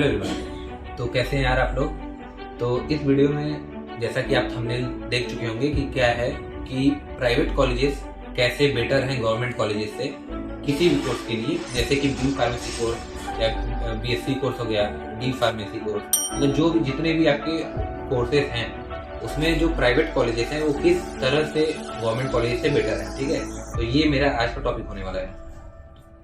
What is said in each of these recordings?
Hello everyone. तो कैसे हैं यार आप लोग। तो इस वीडियो में जैसा कि आप थंबनेल देख चुके होंगे कि क्या है कि प्राइवेट कॉलेजेस कैसे बेटर हैं गवर्नमेंट कॉलेजेस से किसी भी कोर्स के लिए, जैसे कि बी फार्मेसी कोर्स या बीएससी कोर्स हो गया, डी फार्मेसी कोर्स, मतलब जो भी जितने भी आपके कोर्सेज हैं उसमें जो प्राइवेट कॉलेजेस हैं वो किस तरह से गवर्नमेंट कॉलेज से बेटर है। ठीक है, तो ये मेरा आज का टॉपिक होने वाला है।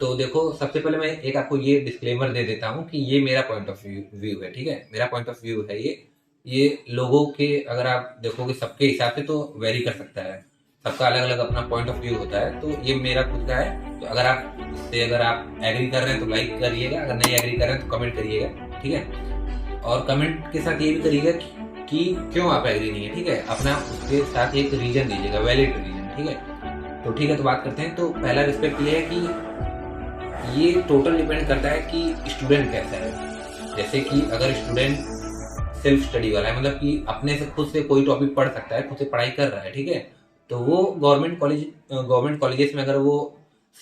तो देखो, सबसे पहले मैं एक आपको ये डिस्क्लेमर दे देता हूँ कि ये मेरा पॉइंट ऑफ व्यू है। ठीक है, मेरा पॉइंट ऑफ व्यू है ये लोगों के, अगर आप देखोगे सबके हिसाब से तो वेरी कर सकता है, सबका अलग अलग अपना पॉइंट ऑफ व्यू होता है। तो ये मेरा खुद का है। तो अगर आप एग्री कर रहे हैं तो लाइक करिएगा, अगर नहीं एग्री कर रहे हैं तो कमेंट करिएगा। ठीक है, और कमेंट के साथ ये भी करिएगा कि क्यों आप एग्री नहीं है। ठीक है, अपना उसके साथ एक रीजन दीजिएगा, वैलिड रीजन। ठीक है, तो ठीक है, तो बात करते हैं। तो पहला रिस्पेक्ट ये है कि ये टोटल डिपेंड करता है कि स्टूडेंट कैसा है। जैसे कि अगर स्टूडेंट सेल्फ स्टडी वाला है, मतलब कि अपने से खुद से कोई टॉपिक पढ़ सकता है, खुद से पढ़ाई कर रहा है, ठीक है, तो वो गवर्नमेंट कॉलेजेस में अगर वो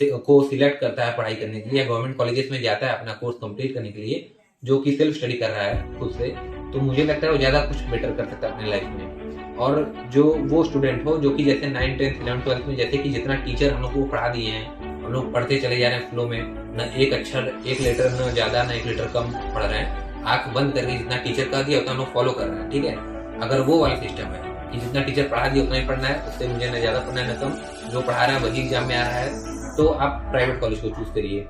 को सिलेक्ट करता है पढ़ाई करने के लिए, या गवर्नमेंट कॉलेजेस में जाता है अपना कोर्स कंप्लीट करने के लिए, जो कि सेल्फ स्टडी कर रहा है खुद से, तो मुझे लगता है वो ज़्यादा कुछ बेटर कर सकता है अपनी लाइफ में। और जो वो स्टूडेंट हो जो कि जैसे 9, 10, 11, 12 में जैसे कि जितना टीचर हम लोग को पढ़ा दिए हैं, हम लोग पढ़ते चले जा रहे हैं फ्लो में, न एक अक्षर एक लेटर न ज़्यादा न एक लेटर कम पढ़ रहे हैं, आंख बंद करके जितना टीचर कह दिया उतना हम लोग फॉलो कर रहे हैं। ठीक है, अगर वो वाला सिस्टम है कि जितना टीचर पढ़ा दिया उतना ही पढ़ना है, उससे मुझे न ज़्यादा पढ़ना है न कम, जो पढ़ा रहा है वही एग्जाम में आ रहा है, तो आप प्राइवेट कॉलेज को चूज करिए।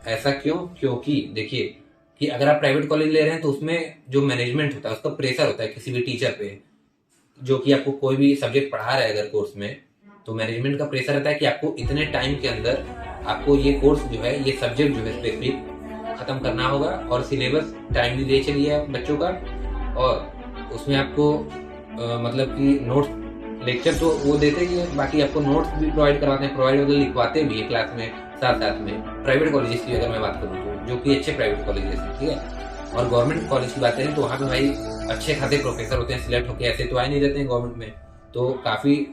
ऐसा क्यों? क्योंकि देखिए कि अगर आप प्राइवेट कॉलेज ले रहे हैं तो उसमें जो मैनेजमेंट होता है उसका प्रेशर होता है किसी भी टीचर पे, जो कि आपको कोई भी सब्जेक्ट पढ़ा रहा है अगर कोर्स में, तो मैनेजमेंट का प्रेशर रहता है कि आपको इतने टाइम के अंदर आपको ये कोर्स जो है, ये सब्जेक्ट जो है स्पेसिफिक खत्म करना होगा, और सिलेबस टाइमली दे चलिए बच्चों का, और उसमें आपको मतलब कि नोट्स, लेक्चर तो वो देते ही है, बाकी आपको नोट्स भी प्रोवाइड करवाते हैं, प्रोवाइड मतलब लिखवाते भी है क्लास में साथ साथ में। प्राइवेट कॉलेजेस की अगर मैं बात करूँ तो जो कि अच्छे प्राइवेट कॉलेजेस हैं, ठीक है। और गवर्नमेंट कॉलेज की बात करें तो वहाँ पे भाई अच्छे खासे प्रोफेसर होते हैं, सिलेक्ट होकर, ऐसे तो आए नहीं रहते हैं गवर्नमेंट में, तो काफ़ी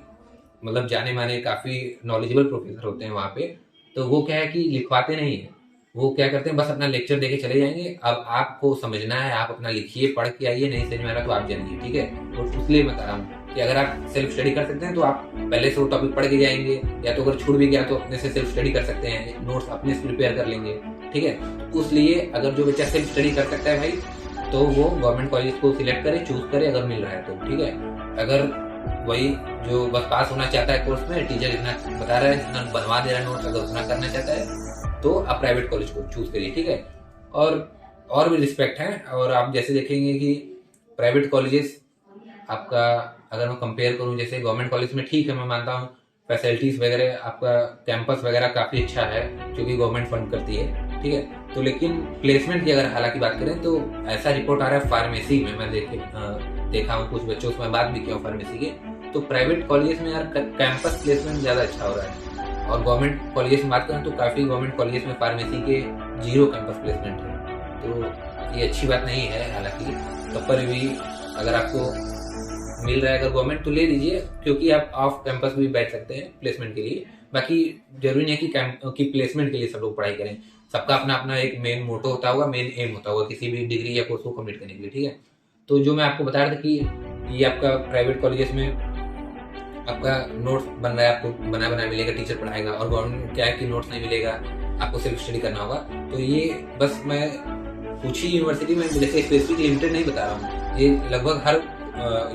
मतलब जाने माने काफ़ी नॉलेजेबल प्रोफेसर होते हैं वहाँ पे। तो वो क्या है कि लिखवाते नहीं है, वो क्या करते हैं बस अपना लेक्चर देके चले जाएंगे। अब आपको समझना है, आप अपना लिखिए, पढ़ के आइए, नहीं समझ में आ रहा तो आप जानिए। ठीक है, तो इसलिए मैं कह रहा हूँ कि अगर आप सेल्फ स्टडी कर सकते हैं तो आप पहले से वो टॉपिक पढ़ के जाएंगे, या तो अगर छूट भी गया तो अपने से सेल्फ स्टडी कर सकते हैं, नोट्स अपने से प्रिपेयर कर लेंगे। ठीक है, तो इसलिए अगर जो बच्चा सेल्फ स्टडी कर सकता है भाई, तो वो गवर्नमेंट कॉलेज को सिलेक्ट करे, चूज करे अगर मिल रहा है तो। ठीक है, अगर वही जो बस पास होना चाहता है कोर्स में, टीचर जितना बता रहा है, जितना बनवा दे रहा है नोट्स, अगर उतना करना चाहता है तो आप प्राइवेट कॉलेज को चूज करिए। ठीक है, और भी रिस्पेक्ट है। और आप जैसे देखेंगे कि प्राइवेट कॉलेजेस आपका, अगर मैं कंपेयर करूं जैसे गवर्नमेंट कॉलेज में, ठीक है मैं मानता हूं फैसिलिटीज वगैरह, आपका कैंपस वगैरह काफ़ी अच्छा है क्योंकि गवर्नमेंट फंड करती है। ठीक है, तो लेकिन प्लेसमेंट की अगर हालांकि बात करें तो ऐसा रिपोर्ट आ रहा है फार्मेसी में, मैं देखा हूँ कुछ बच्चों से मैं बात भी किया हूँ फार्मेसी के, तो प्राइवेट कॉलेजेस में यार कैंपस प्लेसमेंट ज़्यादा अच्छा हो रहा है। और गवर्नमेंट कॉलेजेस में बात करें तो काफ़ी गवर्नमेंट कॉलेजेस में फार्मेसी के 0 कैंपस प्लेसमेंट है, तो ये अच्छी बात नहीं है। हालांकि तब पर भी अगर आपको मिल रहा है अगर गवर्नमेंट तो ले लीजिए, क्योंकि आप ऑफ कैंपस भी बैठ सकते हैं प्लेसमेंट के लिए। बाकी जरूरी नहीं है कि प्लेसमेंट के लिए सब लोग पढ़ाई करें, सबका अपना अपना एक मेन मोटो होता होगा, मेन एम होता होगा किसी भी डिग्री या कोर्स को कंप्लीट करने के लिए। ठीक है, तो जो मैं आपको बता रहा था कि ये आपका प्राइवेट कॉलेजेस में आपका नोट्स बन रहा है, आपको बना मिलेगा, टीचर पढ़ाएगा, और गवर्नमेंट क्या है कि नोट्स नहीं मिलेगा, आपको सेल्फ स्टडी करना होगा। तो ये बस मैं कुछ ही यूनिवर्सिटी में, जैसे स्पेसिफिक लिमिटेड नहीं बता रहा हूँ, ये लगभग हर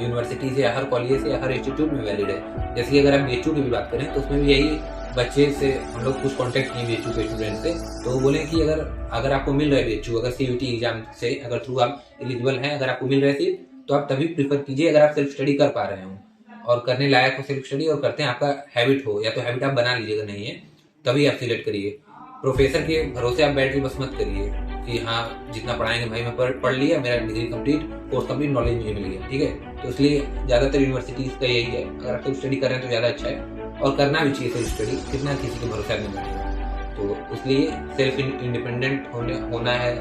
यूनिवर्सिटी से या हर कॉलेज से या हर इंस्टीट्यूट में वैलिड है। जैसे कि अगर आप बीएचयू की भी बात करें तो उसमें भी यही बच्चे से हम लोग कुछ कॉन्टेक्ट किए बीएचयू के स्टूडेंट से, तो वो बोले कि अगर आपको मिल रहा है बीएचयू, अगर सीयूटी एग्जाम से अगर थ्रू आप एलिजिबल हैं, अगर आपको मिल रहा है सीट, तो आप तभी प्रीफर कीजिए अगर आप सेल्फ स्टडी कर पा रहे हो और करने लायक हो सेल्फ स्टडी, और करते हैं आपका हैबिट हो, या तो हैबिट आप बना लीजिएगा, नहीं है तभी आप सिलेक्ट करिए। प्रोफेसर के भरोसे आप बैठ के बस मत करिए कि हाँ जितना पढ़ाएंगे भाई मैं पढ़ लिया, मेरा degree complete, course complete, knowledge मुझे मिल गया। ठीक है, तो इसलिए ज़्यादातर यूनिवर्सिटीज़ का यही है, अगर आप सेल्फ स्टडी कर रहे हैं तो ज़्यादा अच्छा है, और करना भी चाहिए सेल्फ स्टडी, कितना किसी के भरोसे नहीं बैठेगा। तो इसलिए सेल्फ इंडिपेंडेंट होना है,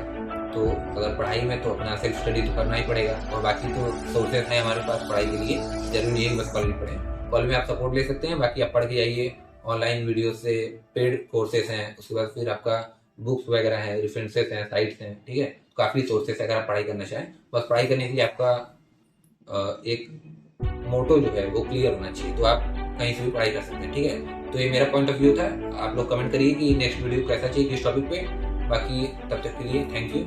तो अगर पढ़ाई में तो अपना सेल्फ स्टडी तो करना ही पड़ेगा, और बाकी तो सोर्सेस हैं हमारे पास पढ़ाई के लिए, जरूरी नहीं है बस कॉलेज पढ़ें, कॉलेज में आप सपोर्ट ले सकते हैं, बाकी आप पढ़ के आइए, ऑनलाइन वीडियो से, पेड कोर्सेस हैं, उसके बाद फिर आपका बुक्स वगैरह हैं, रेफरेंसेस हैं, साइट्स हैं। ठीक है, काफ़ी सोर्सेस है अगर आप पढ़ाई करना चाहें। बस पढ़ाई करने के लिए आपका एक मोटो जो है वो क्लियर होना चाहिए, तो आप कहीं से भी पढ़ाई कर सकते हैं। ठीक है, तो ये मेरा पॉइंट ऑफ व्यू था। आप लोग कमेंट करिए कि नेक्स्ट वीडियो कैसा चाहिए किस टॉपिक पे। बाकी तब तक के लिए थैंक यू।